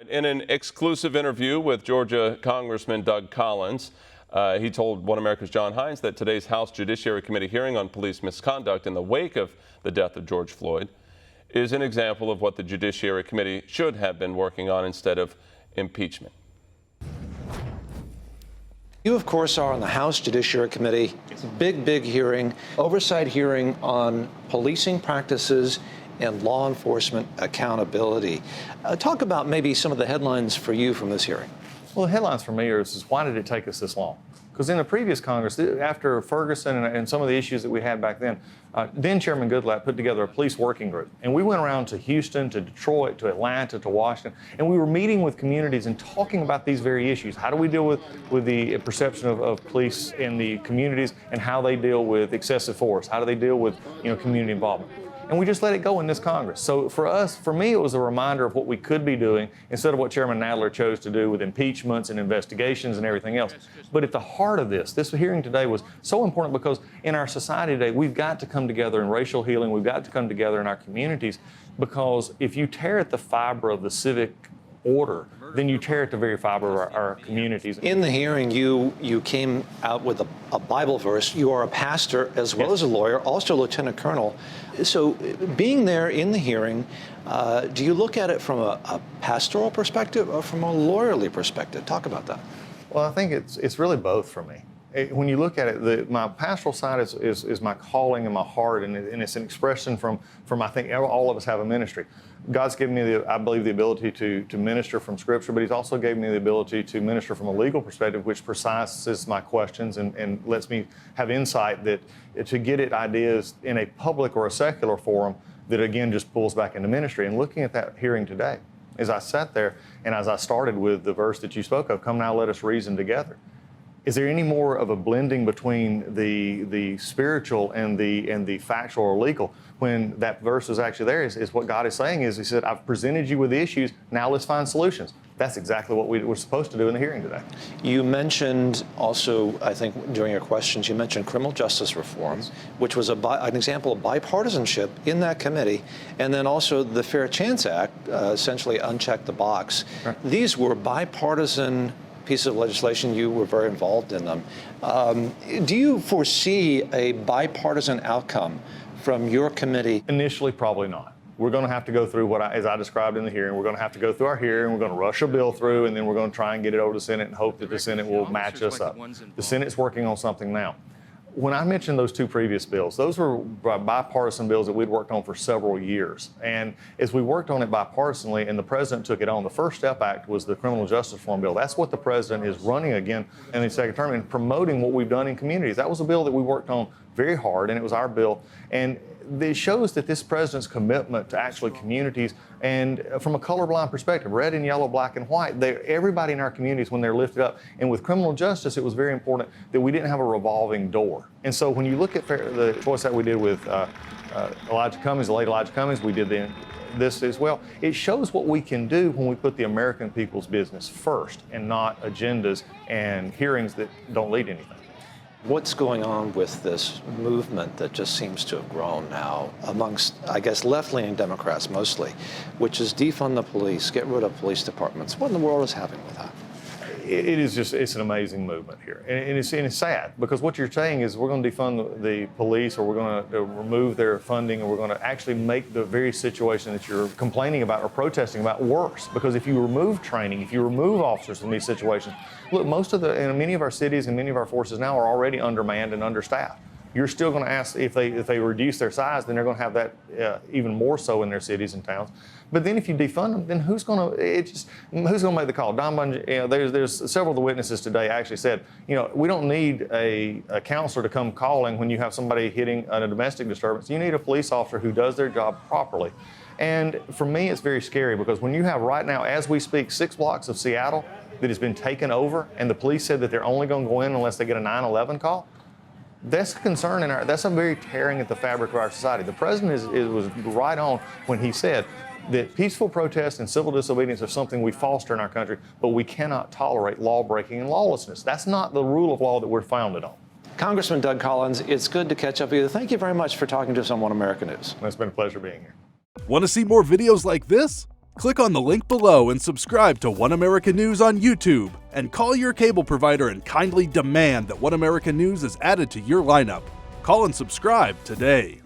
In an exclusive interview with Georgia Congressman Doug Collins, he told One America's John Hines that today's House Judiciary Committee hearing on police misconduct in the wake of the death of George Floyd is an example of what the Judiciary Committee should have been working on instead of impeachment. You, of course, are on the House Judiciary Committee. It's a big hearing, oversight hearing on policing practices and law enforcement accountability. Talk about maybe some of the headlines for you from this hearing. Well, the headlines for me is why did it take us this long? Because in the previous Congress, after Ferguson and some of the issues that we had back then Chairman Goodlatte put together a police working group. And we went around to Houston, to Detroit, to Atlanta, to Washington, and we were meeting with communities and talking about these very issues. How do we deal with the perception of police in the communities and how they deal with excessive force? How do they deal with community involvement? And we just let it go in this Congress. So for me, it was a reminder of what we could be doing instead of what Chairman Nadler chose to do with impeachments and investigations and everything else. But at the heart of this hearing today was so important because in our society today, we've got to come together in racial healing. We've got to come together in our communities because if you tear at the fiber of the civic order, then you tear at the very fiber of our communities. In the hearing, you came out with a Bible verse. You are a pastor as well as a lawyer, also a lieutenant colonel. So being there in the hearing, do you look at it from a pastoral perspective or from a lawyerly perspective? Talk about that. Well, I think it's really both for me. When you look at it, my pastoral side is my calling and my heart, and it's an expression from I think all of us have a ministry. God's given me, I believe, the ability to minister from Scripture, but He's also given me the ability to minister from a legal perspective, which precises my questions and lets me have insight to get at ideas in a public or a secular forum that, again, just pulls back into ministry. And looking at that hearing today, as I sat there and as I started with the verse that you spoke of, come now, let us reason together. Is there any more of a blending between the spiritual and the factual or legal when that verse is actually there? Is what God is saying is He said, I've presented you with the issues, now let's find solutions. That's exactly what we were supposed to do in the hearing today. You mentioned also, I think during your questions, you mentioned criminal justice reform, which was an example of bipartisanship in that committee, and then also the Fair Chance Act, essentially unchecked the box. Right. These were bipartisan pieces of legislation. You were very involved in them. Do you foresee a bipartisan outcome from your committee? Initially, probably not. We're going to have to go through as I described in the hearing, we're going to have to go through our hearing, we're going to rush a bill through, and then we're going to try and get it over to the Senate and hope that the Senate will match us up. The Senate's working on something now. When I mentioned those two previous bills, those were bipartisan bills that we'd worked on for several years. And as we worked on it bipartisanly and the President took it on, the First Step Act was the criminal justice reform bill. That's what the President is running again in his second term and promoting what we've done in communities. That was a bill that we worked on very hard, and it was our bill. And it shows that this President's commitment to actually communities and from a colorblind perspective, red and yellow, black and white, everybody in our communities, when they're lifted up. And with criminal justice, it was very important that we didn't have a revolving door. And so when you look at the choice that we did with Elijah Cummings, the late Elijah Cummings, we did this as well. It shows what we can do when we put the American people's business first and not agendas and hearings that don't lead anything. What's going on with this movement that just seems to have grown now amongst, I guess, left-leaning Democrats mostly, which is defund the police, get rid of police departments? What in the world is happening with that? It's an amazing movement here. And it's sad because what you're saying is we're going to defund the police or we're going to remove their funding or we're going to actually make the very situation that you're complaining about or protesting about worse. Because if you remove training, if you remove officers from these situations, look, many of our cities and many of our forces now are already undermanned and understaffed. You're still going to ask if they reduce their size, then they're going to have that even more so in their cities and towns. But then if you defund them, then who's going to make the call? Don Bunge, there's several of the witnesses today actually said, we don't need a counselor to come calling when you have somebody hitting a domestic disturbance. You need a police officer who does their job properly. And for me, it's very scary because when you have right now, as we speak, 6 blocks of Seattle that has been taken over, and the police said that they're only going to go in unless they get a 9/11 call. That's a concern that's a very tearing at the fabric of our society. The President was right on when he said that peaceful protest and civil disobedience are something we foster in our country, but we cannot tolerate law breaking and lawlessness. That's not the rule of law that we're founded on. Congressman Doug Collins, it's good to catch up with you. Thank you very much for talking to us on One America News. It's been a pleasure being here. Want to see more videos like this? Click on the link below and subscribe to One America News on YouTube, and call your cable provider and kindly demand that One America News is added to your lineup. Call and subscribe today.